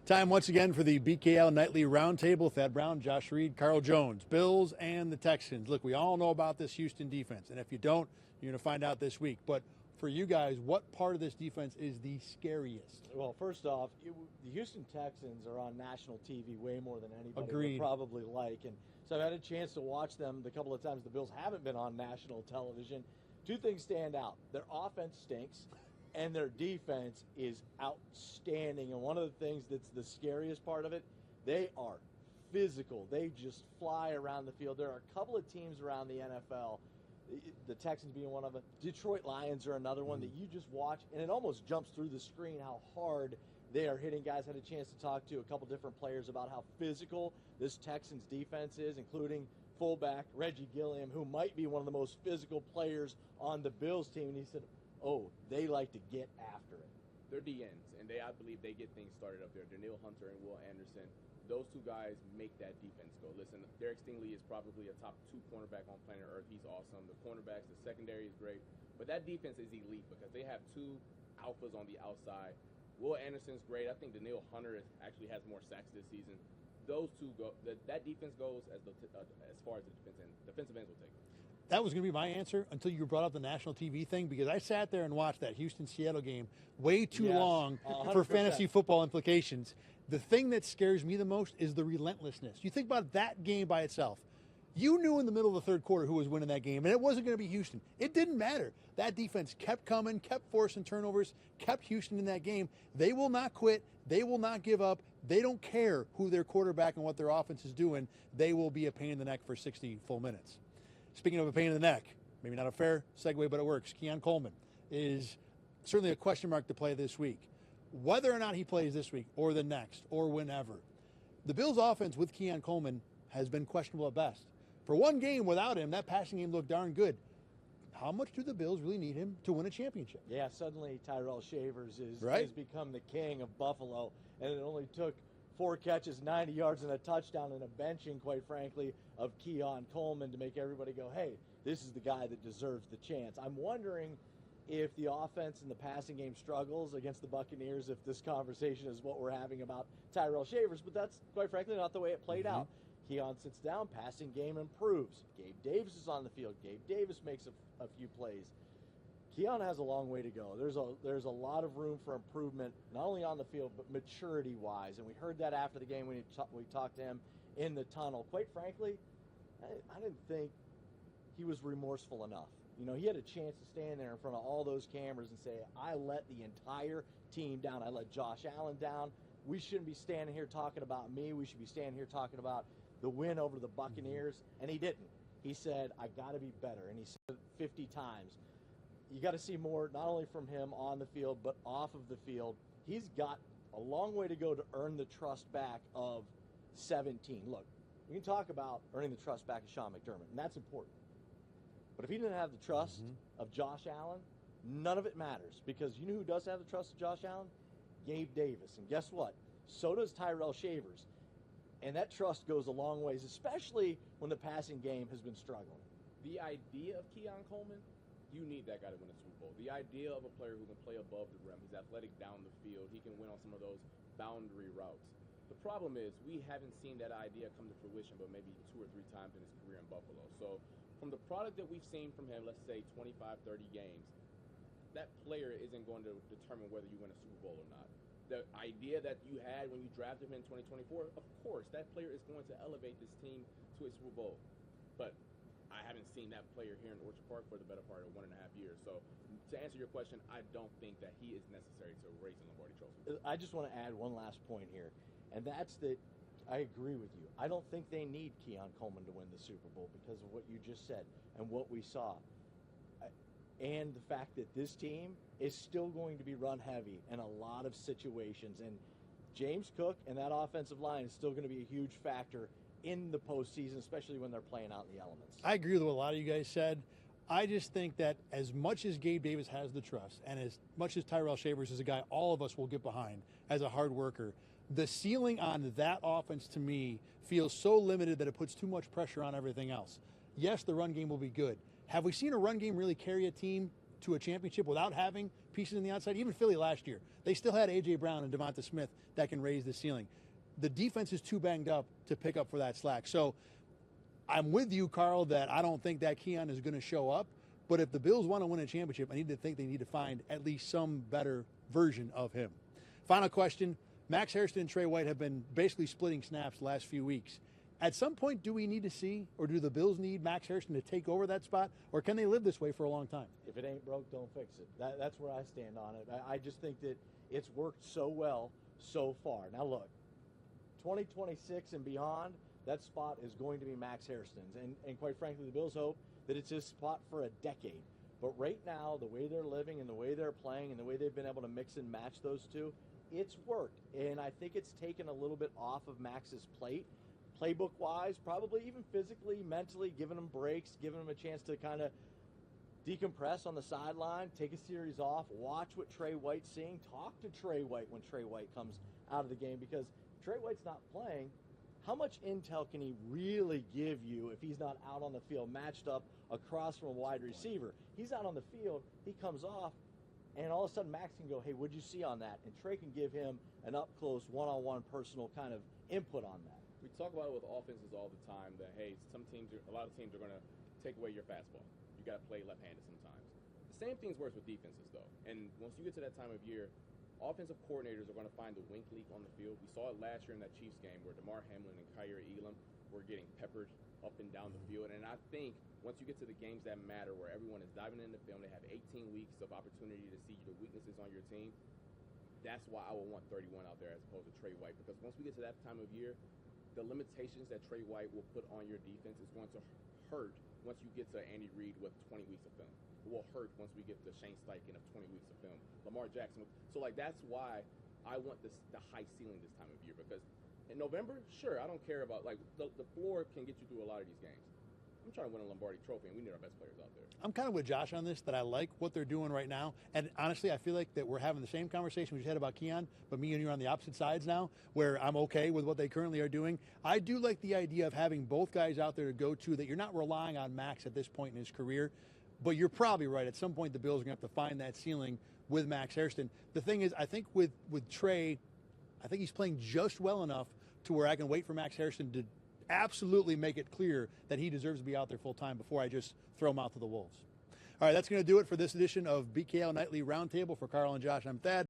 Time once again for the BKL Nightly Roundtable. Thad Brown, Josh Reed, Carl Jones, Bills and the Texans. Look, we all know about this Houston defense, and if you don't, you're going to find out this week. But for you guys, what part of this defense is the scariest? Well, first off, the Houston Texans are on national TV way more than anybody Agreed. would probably like. And so I've had a chance to watch them the couple of times the Bills haven't been on national television. Two things stand out. Their offense stinks, and their defense is outstanding. And one of the things that's the scariest part of it, they are physical. They just fly around the field. There are a couple of teams around the NFL, the Texans being one of them. Detroit Lions are another one that you just watch, and it almost jumps through the screen how hard they are hitting guys. Had a chance to talk to a couple different players about how physical this Texans defense is, including fullback Reggie Gilliam, who might be one of the most physical players on the Bills team. And he said, oh, they like to get after it. They're DNs, and I believe they get things started up there. Daniil Hunter and Will Anderson, those two guys make that defense go. Listen, Derek Stingley is probably a top 2 cornerback on planet Earth. He's awesome. The cornerbacks, the secondary is great. But that defense is elite because they have 2 alphas on the outside. Will Anderson's great. I think Daniil Hunter actually has more sacks this season. Those two go. That defense goes as far as the defensive ends will take. That was going to be my answer until you brought up the national TV thing, because I sat there and watched that Houston-Seattle game way too long 100%. for fantasy football implications. The thing that scares me the most is the relentlessness. You think about that game by itself. You knew in the middle of the third quarter who was winning that game, and it wasn't going to be Houston. It didn't matter. That defense kept coming, kept forcing turnovers, kept Houston in that game. They will not quit. They will not give up. They don't care who their quarterback and what their offense is doing. They will be a pain in the neck for 60 full minutes. Speaking of a pain in the neck, maybe not a fair segue, but it works. Keon Coleman is certainly a question mark to play this week. Whether or not he plays this week or the next or whenever, the Bills' offense with Keon Coleman has been questionable at best. For one game without him, that passing game looked darn good. How much do the Bills really need him to win a championship? Yeah, suddenly Tyrell Shavers Right. has become the king of Buffalo, and it only took 4 catches, 90 yards, and a touchdown and a benching, quite frankly, of Keon Coleman to make everybody go, hey, this is the guy that deserves the chance. I'm wondering if the offense and the passing game struggles against the Buccaneers, if this conversation is what we're having about Tyrell Shavers, but that's, quite frankly, not the way it played out. Keon sits down, passing game improves. Gabe Davis is on the field. Gabe Davis makes a few plays. Keon has a long way to go. There's a lot of room for improvement, not only on the field, but maturity-wise. And we heard that after the game when we talked to him in the tunnel. Quite frankly, I didn't think he was remorseful enough. You know, he had a chance to stand there in front of all those cameras and say, I let the entire team down. I let Josh Allen down. We shouldn't be standing here talking about me. We should be standing here talking about the win over the Buccaneers. And he didn't. He said, I got to be better. And he said it 50 times. You got to see more, not only from him on the field, but off of the field. He's got a long way to go to earn the trust back of 17. Look, we can talk about earning the trust back of Sean McDermott, and that's important. But if he didn't have the trust of Josh Allen, none of it matters, because you know who does have the trust of Josh Allen? Gabe Davis. And guess what? So does Tyrell Shavers. And that trust goes a long ways, especially when the passing game has been struggling. The idea of Keon Coleman, you need that guy to win a Super Bowl. The idea of a player who can play above the rim, he's athletic down the field, he can win on some of those boundary routes. The problem is we haven't seen that idea come to fruition but maybe 2 or 3 times in his career in Buffalo. So from the product that we've seen from him, let's say 25, 30 games, that player isn't going to determine whether you win a Super Bowl or not. The idea that you had when you drafted him in 2024, of course, that player is going to elevate this team to a Super Bowl. But I haven't seen that player here in Orchard Park for the better part of 1.5 years. So to answer your question, I don't think that he is necessary to raise the Lombardi Trophy. I just want to add one last point here, and that's that I agree with you. I don't think they need Keon Coleman to win the Super Bowl because of what you just said and what we saw. And the fact that this team is still going to be run heavy in a lot of situations. And James Cook and that offensive line is still going to be a huge factor in the postseason, especially when they're playing out in the elements. I agree with what a lot of you guys said. I just think that as much as Gabe Davis has the trust and as much as Tyrell Shavers is a guy all of us will get behind as a hard worker, the ceiling on that offense to me feels so limited that it puts too much pressure on everything else. Yes, the run game will be good. Have we seen a run game really carry a team to a championship without having pieces on the outside. Even Philly last year, they still had A.J. Brown and Devonta Smith that can raise the ceiling. The defense is too banged up to pick up for that slack. So I'm with you, Carl, that I don't think that Keon is going to show up. But if the Bills want to win a championship, I need to think they need to find at least some better version of him. Final question. Max Hairston and Trey White have been basically splitting snaps the last few weeks. At some point, do we need to see, or do the Bills need Max Hairston to take over that spot, or can they live this way for a long time? If it ain't broke, don't fix it. That's where I stand on it. I just think that it's worked so well so far. Now, look, 2026 and beyond, that spot is going to be Max Hairston's. And quite frankly, the Bills hope that it's his spot for a decade. But right now, the way they're living and the way they're playing and the way they've been able to mix and match those two, it's worked. And I think it's taken a little bit off of Max's plate. Playbook-wise, probably even physically, mentally, giving him breaks, giving him a chance to kind of decompress on the sideline, take a series off, watch what Trey White's seeing, talk to Trey White when Trey White comes out of the game, because Trey White's not playing. How much intel can he really give you if he's not out on the field, matched up across from a wide receiver? He's out on the field, he comes off, and all of a sudden Max can go, hey, what'd you see on that? And Trey can give him an up-close, one-on-one personal kind of input on that. We talk about it with offenses all the time that, hey, a lot of teams are going to take away your fastball. You got to play left-handed sometimes. The same things works with defenses, though. And once you get to that time of year, offensive coordinators are going to find the wink leak on the field. We saw it last year in that Chiefs game where DeMar Hamlin and Kyrie Elam were getting peppered up and down the field. And I think once you get to the games that matter, where everyone is diving in the film, they have 18 weeks of opportunity to see the weaknesses on your team. That's why I would want 31 out there as opposed to Trey White, because once we get to that time of year, the limitations that Trey White will put on your defense is going to hurt once you get to Andy Reid with 20 weeks of film. It will hurt once we get to Shane Steichen of 20 weeks of film. Lamar Jackson. So, that's why I want the high ceiling this time of year, because in November, sure, I don't care about, the floor can get you through a lot of these games. I'm trying to win a Lombardi trophy, and we need our best players out there. I'm kind of with Josh on this, that I like what they're doing right now. And honestly, I feel like that we're having the same conversation we just had about Keon, but me and you are on the opposite sides now, where I'm okay with what they currently are doing. I do like the idea of having both guys out there to go to, that you're not relying on Max at this point in his career. But you're probably right. At some point, the Bills are going to have to find that ceiling with Max Hairston. The thing is, I think with Trey, I think he's playing just well enough to where I can wait for Max Hairston to absolutely make it clear that he deserves to be out there full time before I just throw him out to the wolves. All right, that's going to do it for this edition of BKL Nightly Roundtable. For Carl and Josh, I'm Thad.